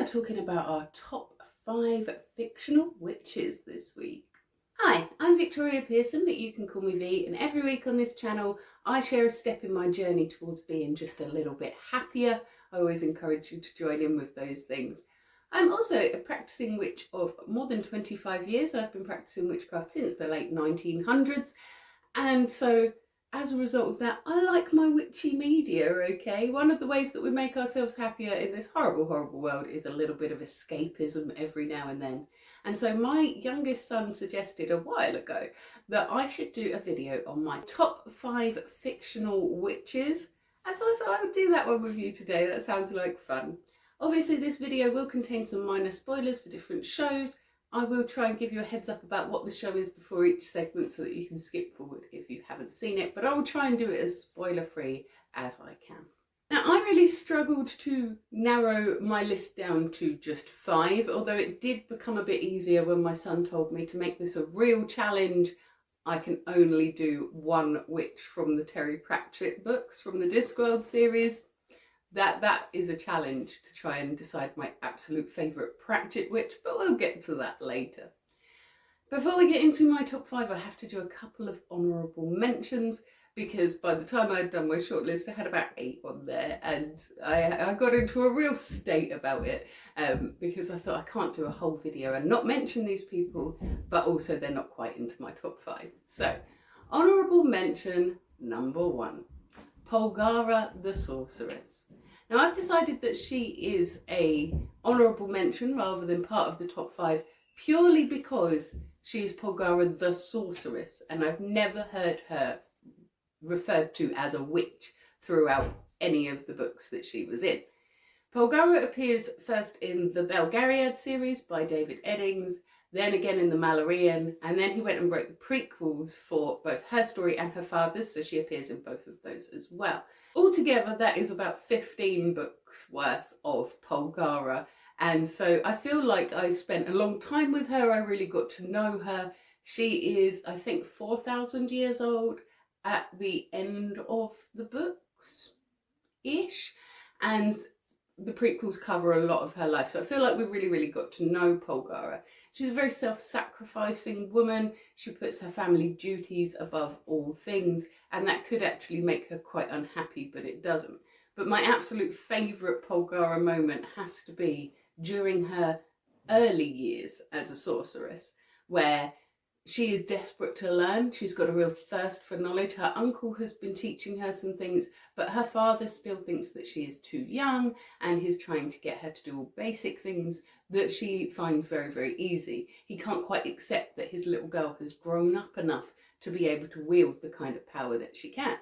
are talking about our top 5 fictional witches this week. Hi, I'm Victoria Pearson, but you can call me V, and every week on this channel I share a step in my journey towards being just a little bit happier. I always encourage you to join in with those things. I'm also a practicing witch of more than 25 years. I've been practicing witchcraft since the late 1900s, and so as a result of that, I like my witchy media, okay? One of the ways that we make ourselves happier in this horrible, horrible world is a little bit of escapism every now and then. And so my youngest son suggested a while ago that I should do a video on my top 5 fictional witches. And so I thought I would do that one with you today. That sounds like fun. Obviously, this video will contain some minor spoilers for different shows. I will try and give you a heads up about what the show is before each segment so that you can skip forward if you haven't seen it, but I will try and do it as spoiler free as I can. Now, I really struggled to narrow my list down to just 5, although it did become a bit easier when my son told me to make this a real challenge. I can only do one witch from the Terry Pratchett books from the Discworld series. That is a challenge to try and decide my absolute favourite Pratchett witch, but we'll get to that later. Before we get into my top 5, I have to do a couple of honourable mentions, because by the time I had done my shortlist, I had about 8 on there, and I got into a real state about it, because I thought I can't do a whole video and not mention these people, but also they're not quite into my top 5. So, honourable mention number 1, Polgara the Sorceress. Now, I've decided that she is a honourable mention rather than part of the top 5 purely because she's Polgara the Sorceress, and I've never heard her referred to as a witch throughout any of the books that she was in. Polgara appears first in the Belgariad series by David Eddings, then again in the Mallorean, and then he went and wrote the prequels for both her story and her father's, so she appears in both of those as well. Altogether, that is about 15 books worth of Polgara, and so I feel like I spent a long time with her. I really got to know her. She is, I think, 4,000 years old at the end of the books-ish, and the prequels cover a lot of her life, so I feel like we really got to know Polgara. She's a very self-sacrificing woman. She puts her family duties above all things, and that could actually make her quite unhappy, but it doesn't. But my absolute favourite Polgara moment has to be during her early years as a sorceress, where she is desperate to learn. She's got a real thirst for knowledge. Her uncle has been teaching her some things, but her father still thinks that she is too young, and he's trying to get her to do all basic things that she finds very easy. He can't quite accept that his little girl has grown up enough to be able to wield the kind of power that she can.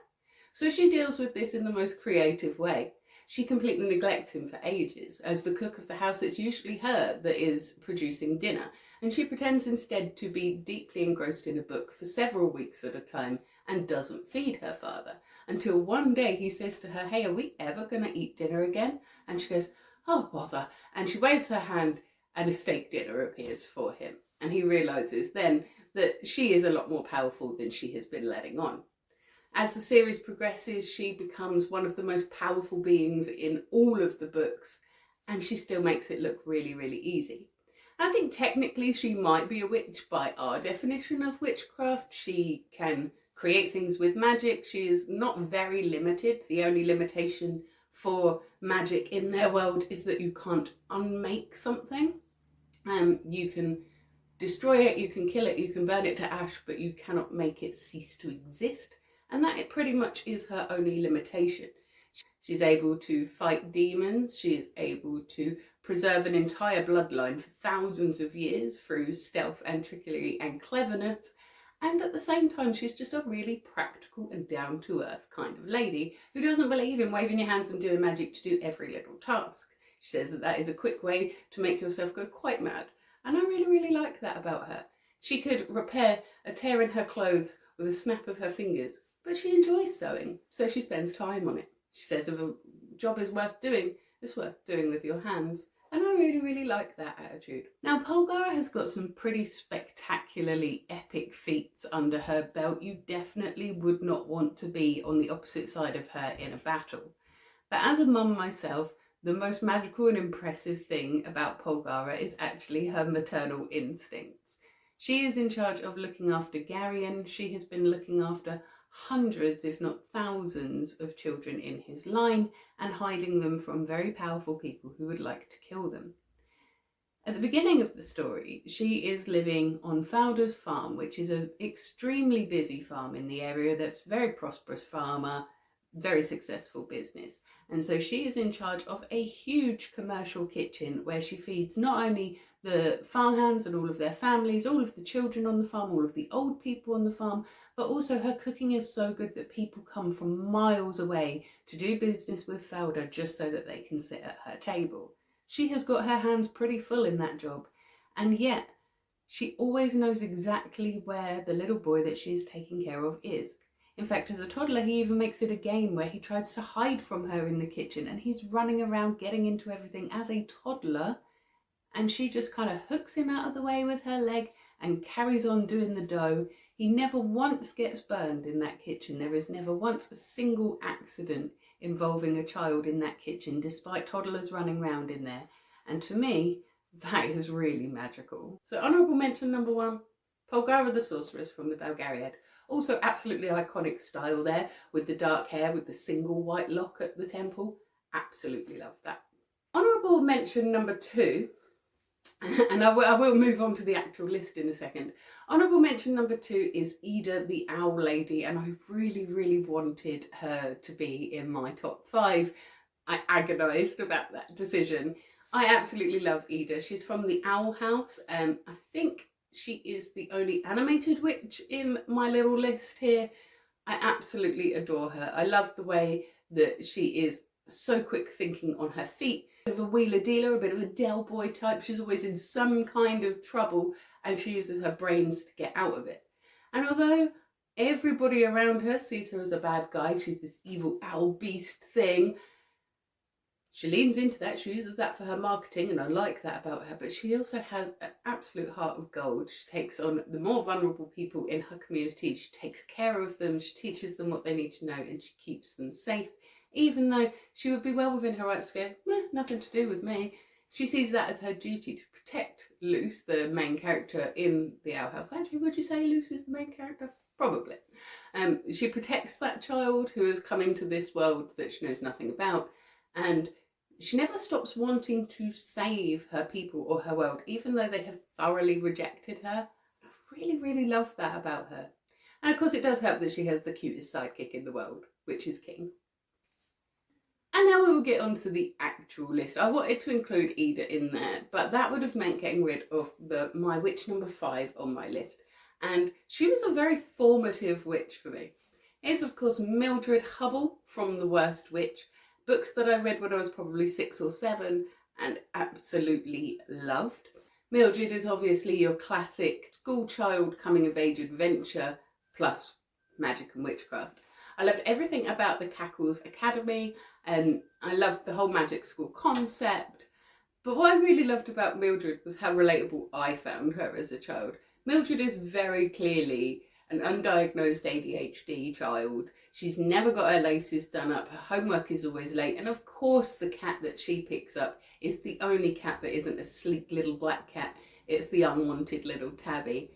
So she deals with this in the most creative way. She completely neglects him for ages. As the cook of the house, it's usually her that is producing dinner, and she pretends instead to be deeply engrossed in a book for several weeks at a time and doesn't feed her father, until one day he says to her, "Hey, are we ever going to eat dinner again?" And she goes, "Oh, bother." And she waves her hand and a steak dinner appears for him. And he realises then that she is a lot more powerful than she has been letting on. As the series progresses, she becomes one of the most powerful beings in all of the books, and she still makes it look really easy. I think technically she might be a witch by our definition of witchcraft. She can create things with magic. She is not very limited. The only limitation for magic in their world is that you can't unmake something. You can destroy it, you can kill it, you can burn it to ash, but you cannot make it cease to exist. And that it pretty much is her only limitation. She's able to fight demons. She is able to preserve an entire bloodline for thousands of years through stealth and trickery and cleverness. And at the same time, she's just a really practical and down-to-earth kind of lady who doesn't believe in waving your hands and doing magic to do every little task. She says that that is a quick way to make yourself go quite mad. And I really like that about her. She could repair a tear in her clothes with a snap of her fingers, but she enjoys sewing, so she spends time on it. She says if a job is worth doing, it's worth doing with your hands. And I really like that attitude. Now, Polgara has got some pretty spectacularly epic feats under her belt. You definitely would not want to be on the opposite side of her in a battle. But as a mum myself, the most magical and impressive thing about Polgara is actually her maternal instincts. She is in charge of looking after Garion. She has been looking after hundreds, if not thousands, of children in his line and hiding them from very powerful people who would like to kill them. At the beginning of the story, she is living on Fowder's farm, which is an extremely busy farm in the area that's very prosperous farmer, very successful business. And so she is in charge of a huge commercial kitchen where she feeds not only the farmhands and all of their families, all of the children on the farm, all of the old people on the farm, but also her cooking is so good that people come from miles away to do business with Fowder just so that they can sit at her table. She has got her hands pretty full in that job, and yet she always knows exactly where the little boy that she's taking care of is. In fact, as a toddler, he even makes it a game where he tries to hide from her in the kitchen, and he's running around getting into everything as a toddler, and she just kind of hooks him out of the way with her leg and carries on doing the dough. He never once gets burned in that kitchen. There is never once a single accident involving a child in that kitchen, despite toddlers running around in there. And to me, that is really magical. So honourable mention number 1, Polgara the Sorceress from the Belgariad. Also absolutely iconic style there, with the dark hair, with the single white lock at the temple. Absolutely love that. Honourable mention number 2, and I will move on to the actual list in a second. Honourable mention number 2 is Ida the Owl Lady, and I really wanted her to be in my top 5. I agonised about that decision. I absolutely love Ida. She's from the Owl House. I think she is the only animated witch in my little list here. I absolutely adore her. I love the way that she is so quick thinking on her feet. A bit of a wheeler dealer, a bit of a Del Boy type. She's always in some kind of trouble and she uses her brains to get out of it. And although everybody around her sees her as a bad guy, she's this evil owl beast thing, she leans into that, she uses that for her marketing, and I like that about her, but she also has an absolute heart of gold. She takes on the more vulnerable people in her community, she takes care of them, she teaches them what they need to know, and she keeps them safe, even though she would be well within her rights to go, nothing to do with me. She sees that as her duty to protect Luce, the main character in the Owl House. Actually, would you say Luce is the main character? Probably. She protects that child who has come into this world that she knows nothing about, and she never stops wanting to save her people or her world, even though they have thoroughly rejected her. I really love that about her. And of course it does help that she has the cutest sidekick in the world, which is King. And now we will get on to the actual list. I wanted to include Ida in there, but that would have meant getting rid of my witch number 5 on my list. And she was a very formative witch for me. It's of course Mildred Hubble from The Worst Witch. Books that I read when I was probably 6 or 7 and absolutely loved. Mildred is obviously your classic school child coming of age adventure plus magic and witchcraft. I loved everything about the Cackles Academy and I loved the whole magic school concept. But what I really loved about Mildred was how relatable I found her as a child. Mildred is very clearly an undiagnosed ADHD child. She's never got her laces done up, her homework is always late, and of course the cat that she picks up is the only cat that isn't a sleek little black cat, it's the unwanted little tabby.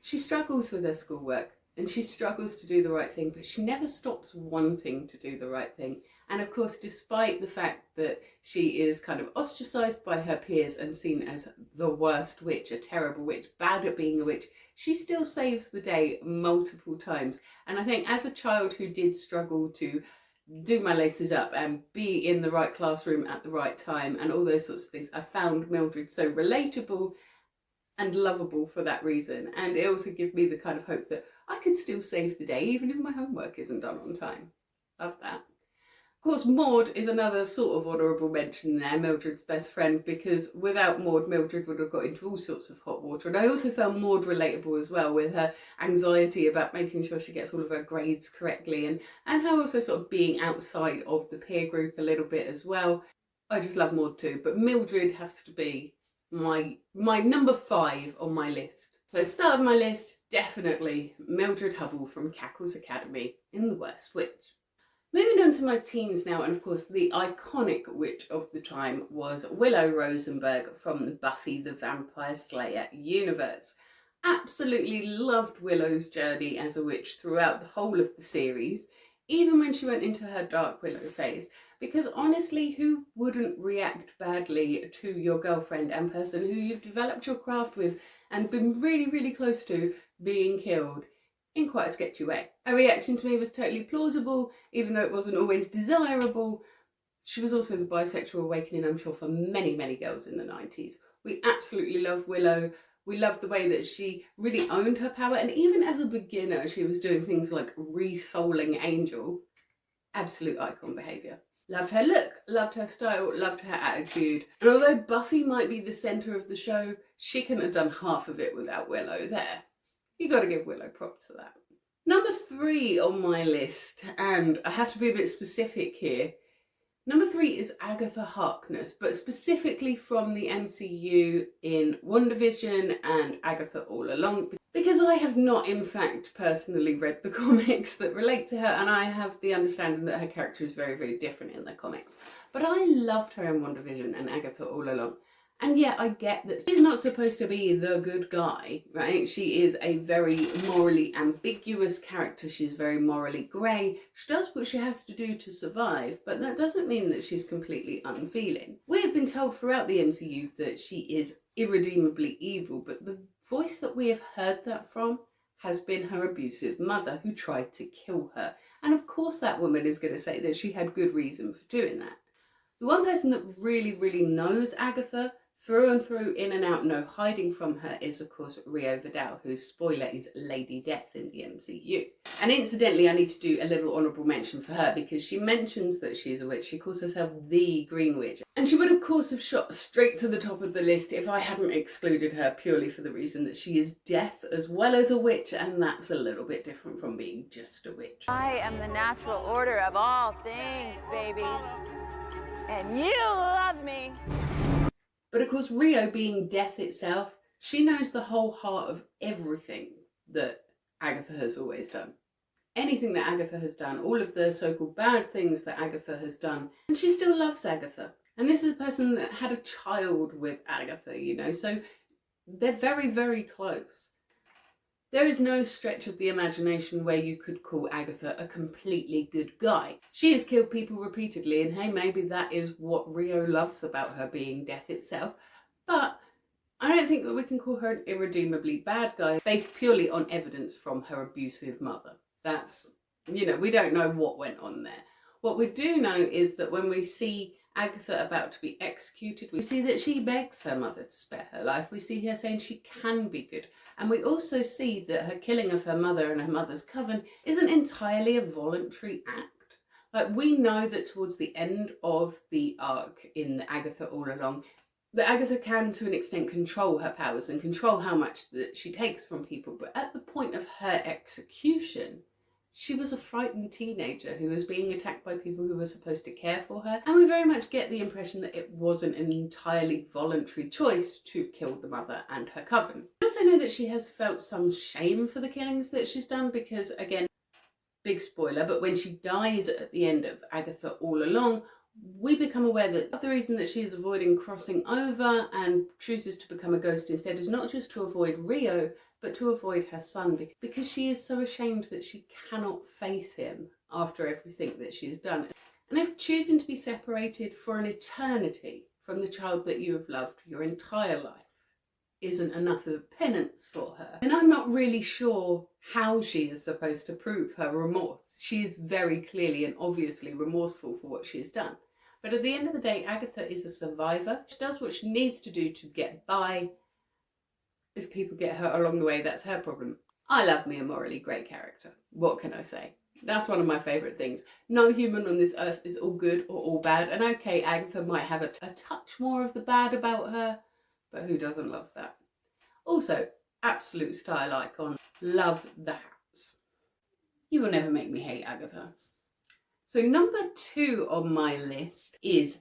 She struggles with her schoolwork and she struggles to do the right thing, but she never stops wanting to do the right thing. And of course, despite the fact that she is kind of ostracised by her peers and seen as the worst witch, a terrible witch, bad at being a witch, she still saves the day multiple times. And I think as a child who did struggle to do my laces up and be in the right classroom at the right time and all those sorts of things, I found Mildred so relatable and lovable for that reason. And it also gives me the kind of hope that I could still save the day even if my homework isn't done on time. Love that. Of course, Maud is another sort of honourable mention there, Mildred's best friend, because without Maud, Mildred would have got into all sorts of hot water. And I also found Maud relatable as well, with her anxiety about making sure she gets all of her grades correctly, and how also sort of being outside of the peer group a little bit as well. I just love Maud too, but Mildred has to be my number 5 on my list. So start of my list, definitely Mildred Hubble from Cackles Academy in The Worst Witch. Moving on to my teens now, and of course the iconic witch of the time was Willow Rosenberg from the Buffy the Vampire Slayer universe. Absolutely loved Willow's journey as a witch throughout the whole of the series, even when she went into her Dark Willow phase, because honestly, who wouldn't react badly to your girlfriend and person who you've developed your craft with and been really, really close to being killed in quite a sketchy way? Her reaction to me was totally plausible, even though it wasn't always desirable. She was also the bisexual awakening, I'm sure, for many, many girls in the 90s. We absolutely love Willow. We love the way that she really owned her power, and even as a beginner, she was doing things like re-souling Angel. Absolute icon behaviour. Loved her look, loved her style, loved her attitude. And although Buffy might be the centre of the show, she couldn't have done half of it without Willow there. You got to give Willow props for that. Number 3 on my list, and I have to be a bit specific here. Number 3 is Agatha Harkness, but specifically from the MCU in WandaVision and Agatha All Along, because I have not in fact personally read the comics that relate to her, and I have the understanding that her character is very, very different in the comics. But I loved her in WandaVision and Agatha All Along. And yeah, I get that she's not supposed to be the good guy, right? She is a very morally ambiguous character. She's very morally grey. She does what she has to do to survive, but that doesn't mean that she's completely unfeeling. We have been told throughout the MCU that she is irredeemably evil, but the voice that we have heard that from has been her abusive mother who tried to kill her. And of course that woman is going to say that she had good reason for doing that. The one person that really, really knows Agatha through and through, in and out, no hiding from her, is of course Rio Vidal, whose spoiler is Lady Death in the MCU. And incidentally, I need to do a little honourable mention for her, because she mentions that she's a witch. She calls herself the Green Witch. And she would of course have shot straight to the top of the list if I hadn't excluded her purely for the reason that she is death as well as a witch, and that's a little bit different from being just a witch. I am the natural order of all things, baby. And you love me. But of course, Rio being death itself, she knows the whole heart of everything that Agatha has always done. Anything that Agatha has done, all of the so-called bad things that Agatha has done, and she still loves Agatha. And this is a person that had a child with Agatha, you know, so they're very, very close. There is no stretch of the imagination where you could call Agatha a completely good guy. She has killed people repeatedly, and hey, maybe that is what Rio loves about her, being death itself. But I don't think that we can call her an irredeemably bad guy based purely on evidence from her abusive mother. That's, you know, we don't know what went on there. What we do know is that when we see Agatha about to be executed, we see that she begs her mother to spare her life. We see her saying she can be good. And we also see that her killing of her mother and her mother's coven isn't entirely a voluntary act. Like, we know that towards the end of the arc in Agatha All Along, that Agatha can to an extent control her powers and control how much that she takes from people. But at the point of her execution, she was a frightened teenager who was being attacked by people who were supposed to care for her. And we very much get the impression that it wasn't an entirely voluntary choice to kill the mother and her coven. We also know that she has felt some shame for the killings that she's done because, again, big spoiler, but when she dies at the end of Agatha All Along, we become aware that the reason that she is avoiding crossing over and chooses to become a ghost instead is not just to avoid Rio, but to avoid her son, because she is so ashamed that she cannot face him after everything that she has done. And if choosing to be separated for an eternity from the child that you have loved your entire life isn't enough of a penance for her, then I'm not really sure how she is supposed to prove her remorse. She is very clearly and obviously remorseful for what she has done. But at the end of the day, Agatha is a survivor. She does what she needs to do to get by. If people get hurt along the way, that's her problem. I love me a morally great character. What can I say? That's one of my favourite things. No human on this earth is all good or all bad. And okay, Agatha might have a touch more of the bad about her, but who doesn't love that? Also, absolute style icon. Love the hats. You will never make me hate Agatha. So number 2 on my list is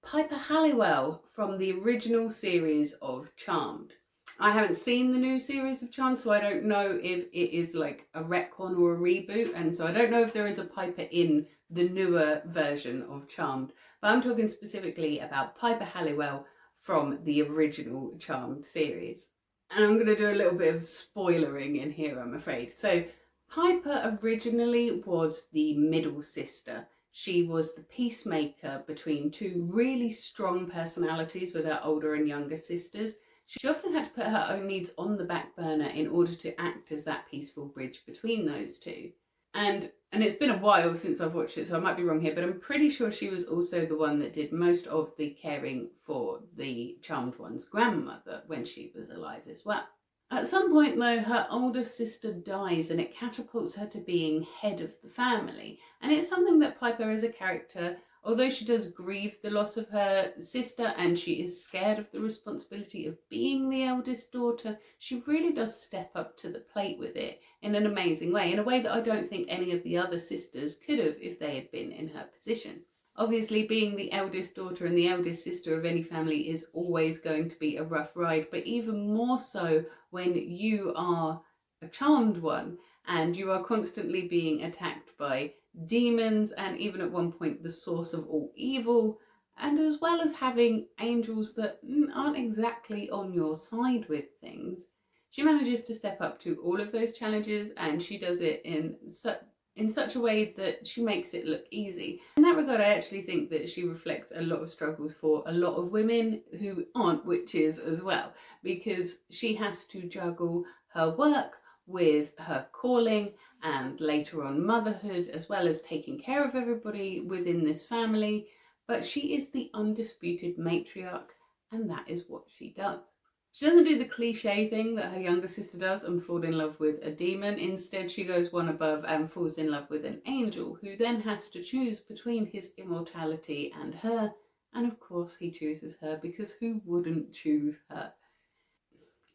Piper Halliwell from the original series of Charmed. I haven't seen the new series of Charmed, so I don't know if it is like a retcon or a reboot, and so I don't know if there is a Piper in the newer version of Charmed. But I'm talking specifically about Piper Halliwell from the original Charmed series. And I'm going to do a little bit of spoilering in here, I'm afraid. So Piper originally was the middle sister. She was the peacemaker between two really strong personalities with her older and younger sisters. She often had to put her own needs on the back burner in order to act as that peaceful bridge between those two. And it's been a while since I've watched it, so I might be wrong here, but I'm pretty sure she was also the one that did most of the caring for the Charmed One's grandmother when she was alive as well. At some point, though, her older sister dies and it catapults her to being head of the family. And it's something that Piper as a character, although she does grieve the loss of her sister and she is scared of the responsibility of being the eldest daughter, she really does step up to the plate with it in an amazing way, in a way that I don't think any of the other sisters could have if they had been in her position. Obviously, being the eldest daughter and the eldest sister of any family is always going to be a rough ride, but even more so when you are a charmed one and you are constantly being attacked by demons and even at one point the source of all evil, and as well as having angels that aren't exactly on your side with things. She manages to step up to all of those challenges, and she does it in such a way that she makes it look easy. In that regard, I actually think that she reflects a lot of struggles for a lot of women who aren't witches as well, because she has to juggle her work with her calling and later on motherhood, as well as taking care of everybody within this family. But she is the undisputed matriarch, and that is what she does. She doesn't do the cliche thing that her younger sister does and fall in love with a demon. Instead, she goes one above and falls in love with an angel, who then has to choose between his immortality and her. And of course, he chooses her, because who wouldn't choose her?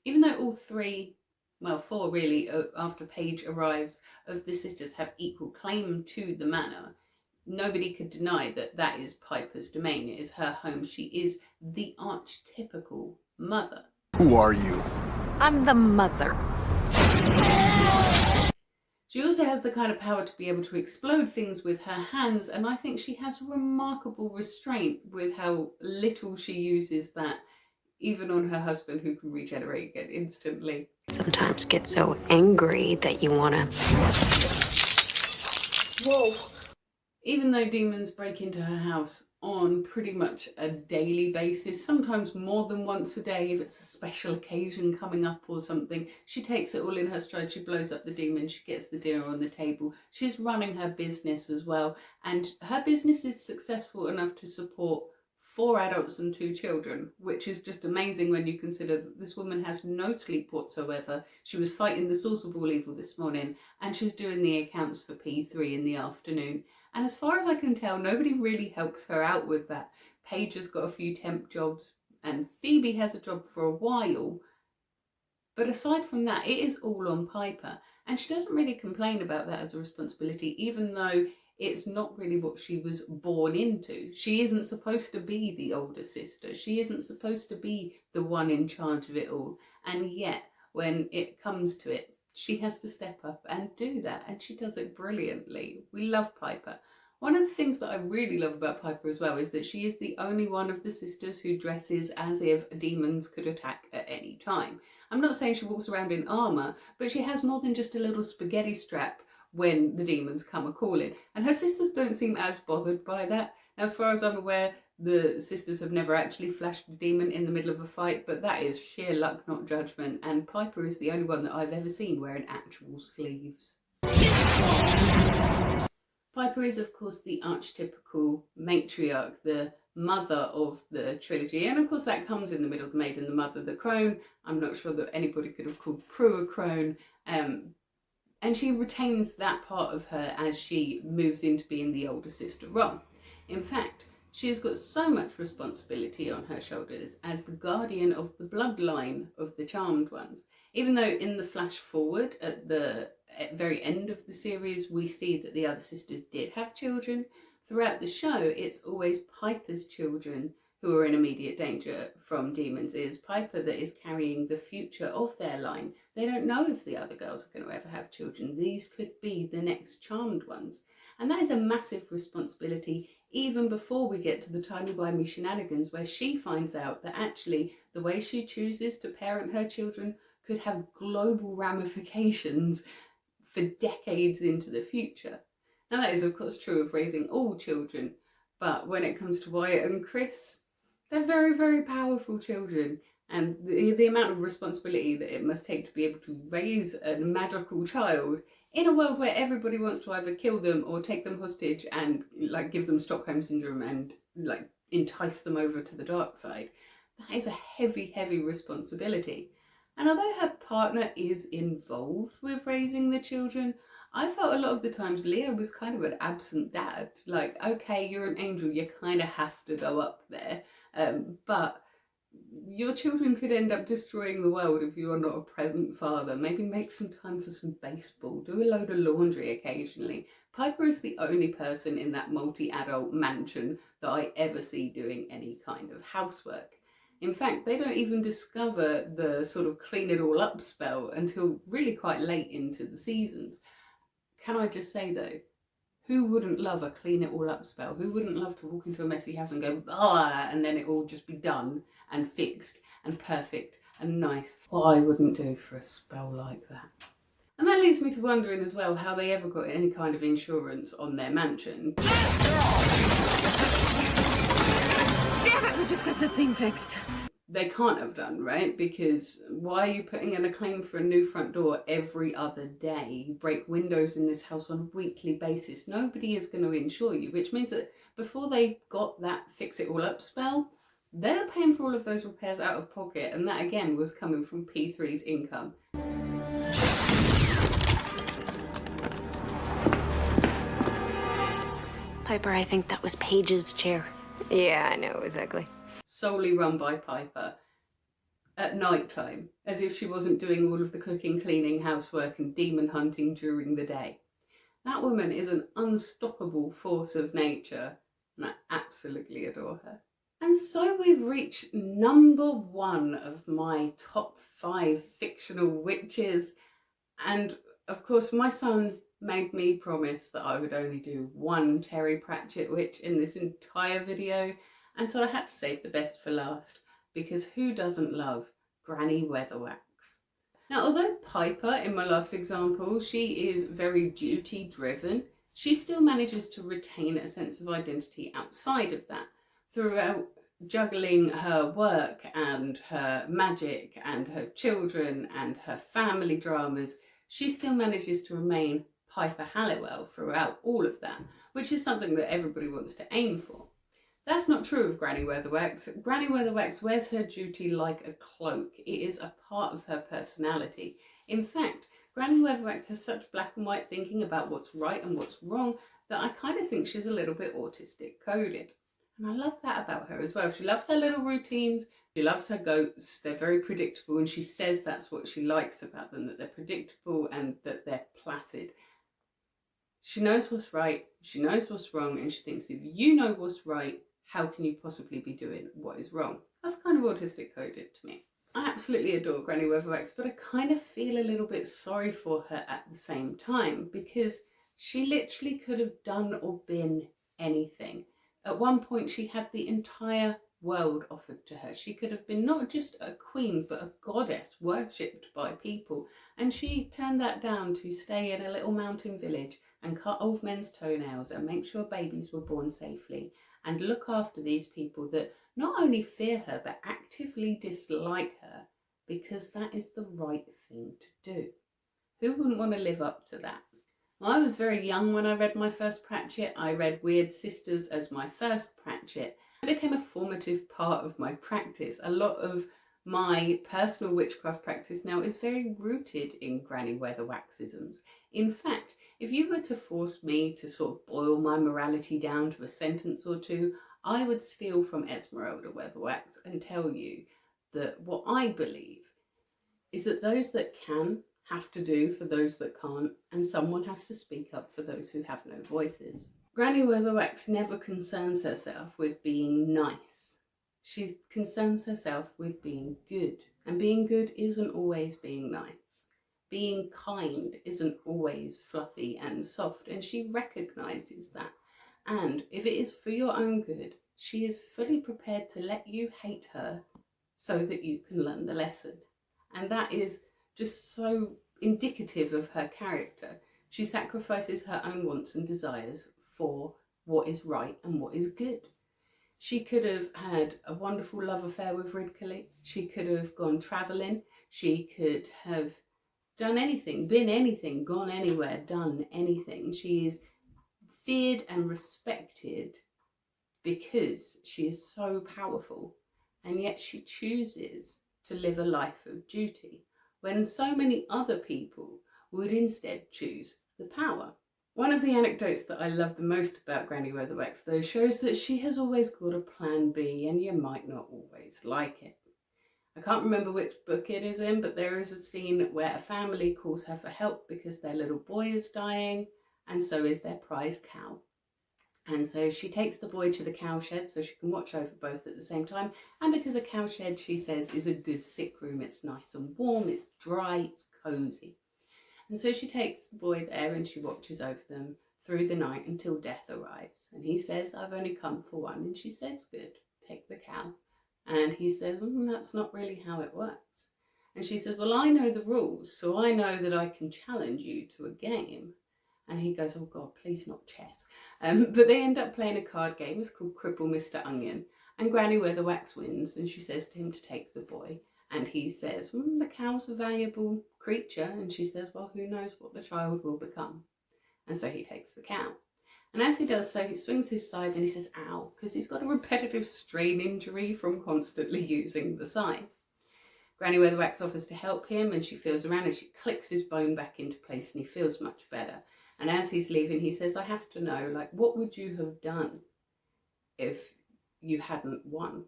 Even though all three, well, four really, after Paige arrives, of the sisters have equal claim to the manor, nobody could deny that that is Piper's domain. It is her home. She is the archetypical mother. Who are you? I'm the mother. She also has the kind of power to be able to explode things with her hands, and I think she has remarkable restraint with how little she uses that, even on her husband, who can regenerate again instantly. Sometimes get so angry that you want to... Whoa! Even though demons break into her house on pretty much a daily basis, sometimes more than once a day if it's a special occasion coming up or something, she takes it all in her stride. She blows up the demon, she gets the dinner on the table. She's running her business as well, and her business is successful enough to support 4 adults and 2 children, which is just amazing when you consider that this woman has no sleep whatsoever. She was fighting the source of all evil this morning, and she's doing the accounts for P3 in the afternoon. And as far as I can tell, nobody really helps her out with that. Paige has got a few temp jobs, and Phoebe has a job for a while. But aside from that, it is all on Piper. And she doesn't really complain about that as a responsibility, even though it's not really what she was born into. She isn't supposed to be the older sister. She isn't supposed to be the one in charge of it all. And yet, when it comes to it, she has to step up and do that. And she does it brilliantly. We love Piper. One of the things that I really love about Piper as well is that she is the only one of the sisters who dresses as if demons could attack at any time. I'm not saying she walks around in armour, but she has more than just a little spaghetti strap when the demons come a-calling. And her sisters don't seem as bothered by that. As far as I'm aware, the sisters have never actually flashed the demon in the middle of a fight, but that is sheer luck, not judgment. And Piper is the only one that I've ever seen wearing actual sleeves. Piper is, of course, the archetypical matriarch, the mother of the trilogy. And of course that comes in the middle, the maid and the mother, the crone. I'm not sure that anybody could have called Prue a crone. And she retains that part of her as she moves into being the older sister role. In fact, she has got so much responsibility on her shoulders as the guardian of the bloodline of the Charmed Ones. Even though in the flash forward at the very end of the series, we see that the other sisters did have children. Throughout the show, it's always Piper's children who are in immediate danger from demons is Piper, that is carrying the future of their line. They don't know if the other girls are going to ever have children. These could be the next charmed ones. And that is a massive responsibility, even before we get to the timey-wimey shenanigans, where she finds out that actually the way she chooses to parent her children could have global ramifications for decades into the future. Now that is of course true of raising all children, but when it comes to Wyatt and Chris, they're very, very powerful children, and the amount of responsibility that it must take to be able to raise a magical child in a world where everybody wants to either kill them or take them hostage and like give them Stockholm syndrome and like entice them over to the dark side. That is a heavy, heavy responsibility. And although her partner is involved with raising the children, I felt a lot of the times Leo was kind of an absent dad. Like, okay, you're an angel, you kind of have to go up there. But your children could end up destroying the world if you are not a present father. Maybe make some time for some baseball, do a load of laundry occasionally. Piper is the only person in that multi-adult mansion that I ever see doing any kind of housework. In fact, they don't even discover the sort of clean it all up spell until really quite late into the seasons. Can I just say though, who wouldn't love a clean it all up spell? Who wouldn't love to walk into a messy house and go, ah, and then it all just be done and fixed and perfect and nice? What I wouldn't do for a spell like that. And that leads me to wondering as well how they ever got any kind of insurance on their mansion. Damn it, we just got the thing fixed. They can't have done, right? Because why are you putting in a claim for a new front door every other day? You break windows in this house on a weekly basis. Nobody is going to insure you, which means that before they got that fix it all up spell, they're paying for all of those repairs out of pocket. And that again was coming from P3's income. Piper, I think that was Paige's chair. Yeah, I know, it was ugly. Solely run by Piper at night time, as if she wasn't doing all of the cooking, cleaning, housework and demon hunting during the day. That woman is an unstoppable force of nature, and I absolutely adore her. And so we've reached number 1 of my top 5 fictional witches, and of course my son made me promise that I would only do one Terry Pratchett witch in this entire video. And so I had to save the best for last, because who doesn't love Granny Weatherwax? Now, although Piper, in my last example, she is very duty driven, she still manages to retain a sense of identity outside of that, throughout juggling her work and her magic and her children and her family dramas. She still manages to remain Piper Halliwell throughout all of that, which is something that everybody wants to aim for. That's not true of Granny Weatherwax. Granny Weatherwax wears her duty like a cloak. It is a part of her personality. In fact, Granny Weatherwax has such black and white thinking about what's right and what's wrong that I kind of think she's a little bit autistic coded. And I love that about her as well. She loves her little routines. She loves her goats. They're very predictable, and she says that's what she likes about them, that they're predictable and that they're placid. She knows what's right, she knows what's wrong, and she thinks if you know what's right, how can you possibly be doing what is wrong? That's kind of autistic coded to me. I absolutely adore Granny Weatherwax, but I kind of feel a little bit sorry for her at the same time, because she literally could have done or been anything. At one point she had the entire world offered to her. She could have been not just a queen, but a goddess worshipped by people. And she turned that down to stay in a little mountain village and cut old men's toenails and make sure babies were born safely and look after these people that not only fear her, but actively dislike her, because that is the right thing to do. Who wouldn't want to live up to that? Well, I was very young when I read my first Pratchett. I read Weird Sisters as my first Pratchett. It became a formative part of my practice. A lot of my personal witchcraft practice now is very rooted in Granny Weatherwaxisms. In fact, if you were to force me to sort of boil my morality down to a sentence or two, I would steal from Esmeralda Weatherwax and tell you that what I believe is that those that can have to do for those that can't, and someone has to speak up for those who have no voices. Granny Weatherwax never concerns herself with being nice. She concerns herself with being good, and being good isn't always being nice. Being kind isn't always fluffy and soft, and she recognises that. And if it is for your own good, she is fully prepared to let you hate her so that you can learn the lesson. And that is just so indicative of her character. She sacrifices her own wants and desires for what is right and what is good. She could have had a wonderful love affair with Ridcully. She could have gone travelling. She could have done anything, been anything, gone anywhere, done anything. She is feared and respected because she is so powerful, and yet she chooses to live a life of duty when so many other people would instead choose the power. One of the anecdotes that I love the most about Granny Weatherwax, though, shows that she has always got a plan B, and you might not always like it. I can't remember which book it is in, but there is a scene where a family calls her for help because their little boy is dying, and so is their prized cow. And so she takes the boy to the cowshed so she can watch over both at the same time. And because a cowshed, she says, is a good sick room. It's nice and warm, it's dry, it's cosy. And so she takes the boy there and she watches over them through the night until death arrives. And he says, I've only come for one. And she says, good, take the cow. And he says, that's not really how it works. And she says, well, I know the rules, so I know that I can challenge you to a game. And he goes, oh God, please not chess. But they end up playing a card game. It's called Cripple Mr. Onion. And Granny Weatherwax wins. And she says to him to take the boy. And he says, the cow's a valuable creature. And she says, well, who knows what the child will become. And so he takes the cow. And as he does so, he swings his scythe and he says, ow, because he's got a repetitive strain injury from constantly using the scythe. Granny Weatherwax offers to help him, and she feels around and she clicks his bone back into place and he feels much better. And as he's leaving, he says, I have to know, like, what would you have done if you hadn't won?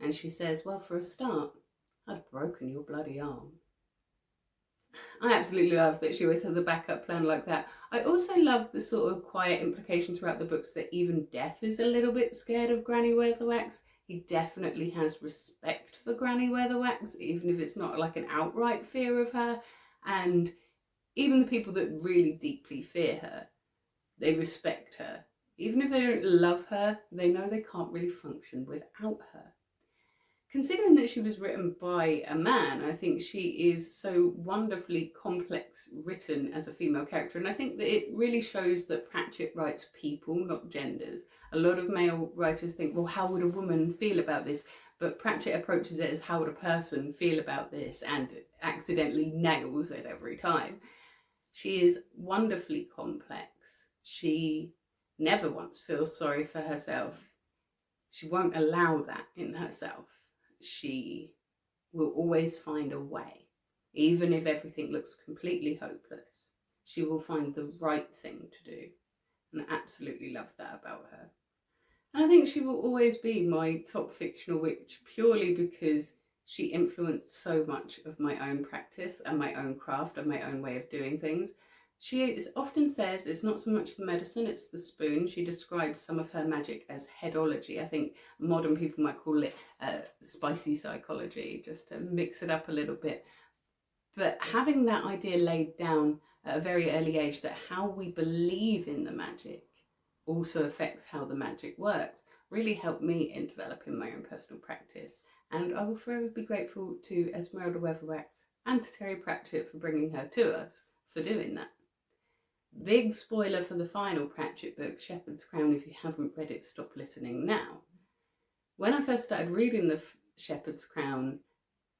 And she says, well, for a start, I'd have broken your bloody arm. I absolutely love that she always has a backup plan like that. I also love the sort of quiet implication throughout the books that even Death is a little bit scared of Granny Weatherwax. He definitely has respect for Granny Weatherwax, even if it's not like an outright fear of her. And even the people that really deeply fear her, they respect her. Even if they don't love her, they know they can't really function without her. Considering that she was written by a man, I think she is so wonderfully complex written as a female character. And I think that it really shows that Pratchett writes people, not genders. A lot of male writers think, well, how would a woman feel about this? But Pratchett approaches it as how would a person feel about this, and accidentally nails it every time. She is wonderfully complex. She never once feels sorry for herself. She won't allow that in herself. She will always find a way. Even if everything looks completely hopeless, she will find the right thing to do. And I absolutely love that about her. And I think she will always be my top fictional witch, purely because she influenced so much of my own practice and my own craft and my own way of doing things. She often says it's not so much the medicine, it's the spoon. She describes some of her magic as headology. I think modern people might call it spicy psychology, just to mix it up a little bit. But having that idea laid down at a very early age, that how we believe in the magic also affects how the magic works, really helped me in developing my own personal practice. And I will forever be grateful to Esmeralda Weatherwax and to Terry Pratchett for bringing her to us for doing that. Big spoiler for the final Pratchett book, Shepherd's Crown. If you haven't read it, stop listening now. When I first started reading the Shepherd's Crown,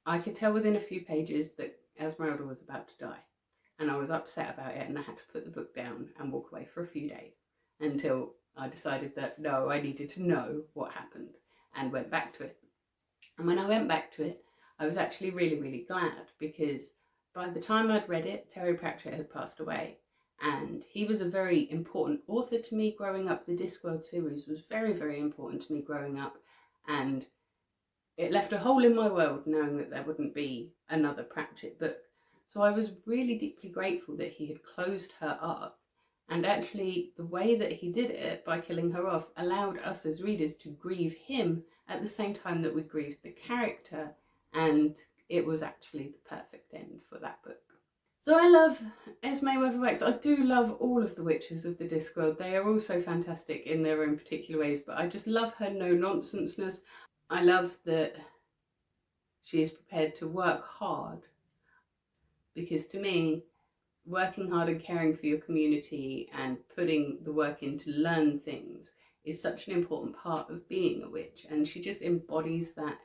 I could tell within a few pages that Esmeralda was about to die. And I was upset about it, and I had to put the book down and walk away for a few days until I decided that no, I needed to know what happened, and went back to it. And when I went back to it, I was actually really, really glad, because by the time I'd read it, Terry Pratchett had passed away. And he was a very important author to me growing up. The Discworld series was very, very important to me growing up. And it left a hole in my world knowing that there wouldn't be another Pratchett book. So I was really deeply grateful that he had closed her arc. And actually, the way that he did it, by killing her off, allowed us as readers to grieve him at the same time that we grieved the character, and it was actually the perfect end for that book. So I love Esme Weatherwax. I do love all of the witches of the Discworld. They are all so fantastic in their own particular ways, but I just love her no-nonsenseness. I love that she is prepared to work hard, because to me, working hard and caring for your community and putting the work in to learn things is such an important part of being a witch, and she just embodies that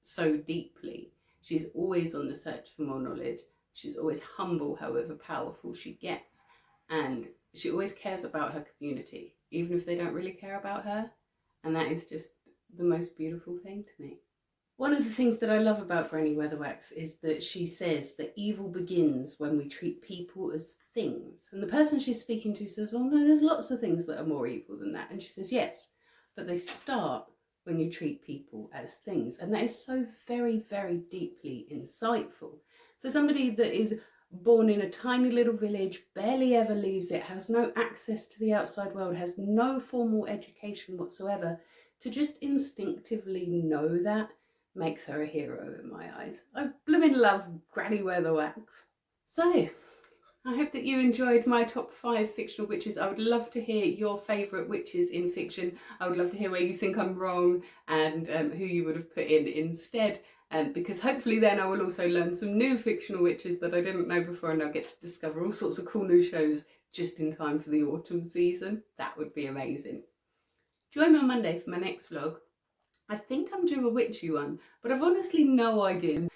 so deeply. She's always on the search for more knowledge. She's always humble, however powerful she gets, and she always cares about her community, even if they don't really care about her, and that is just the most beautiful thing to me. One of the things that I love about Granny Weatherwax is that she says that evil begins when we treat people as things. And the person she's speaking to says, well, no, there's lots of things that are more evil than that. And she says, yes, but they start when you treat people as things. And that is so very, very deeply insightful. For somebody that is born in a tiny little village, barely ever leaves it, has no access to the outside world, has no formal education whatsoever, to just instinctively know that makes her a hero in my eyes. I blooming love Granny Weatherwax. So, I hope that you enjoyed my top 5 fictional witches. I would love to hear your favourite witches in fiction. I would love to hear where you think I'm wrong and who you would have put in instead. Because hopefully then I will also learn some new fictional witches that I didn't know before, and I'll get to discover all sorts of cool new shows just in time for the autumn season. That would be amazing. Join me on Monday for my next vlog. I think I'm due a witchy one, but I've honestly no idea.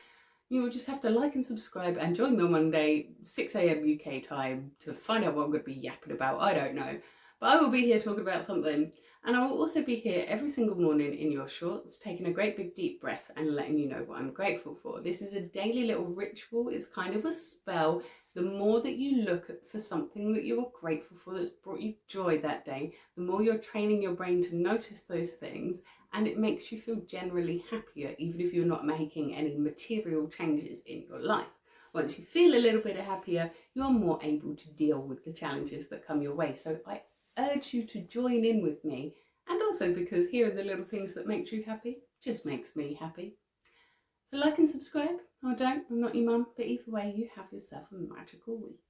You will just have to like and subscribe and join me on Monday, 6 AM UK time, to find out what I'm going to be yapping about. I don't know. But I will be here talking about something. And I will also be here every single morning in your shorts, taking a great big deep breath and letting you know what I'm grateful for. This is a daily little ritual. It's kind of a spell. The more that you look for something that you are grateful for that's brought you joy that day, the more you're training your brain to notice those things, and it makes you feel generally happier, even if you're not making any material changes in your life. Once you feel a little bit happier, you're more able to deal with the challenges that come your way. So I urge you to join in with me, and also because here are the little things that make you happy, just makes me happy. So like and subscribe, or don't, I'm not your mum, but either way, you have yourself a magical week.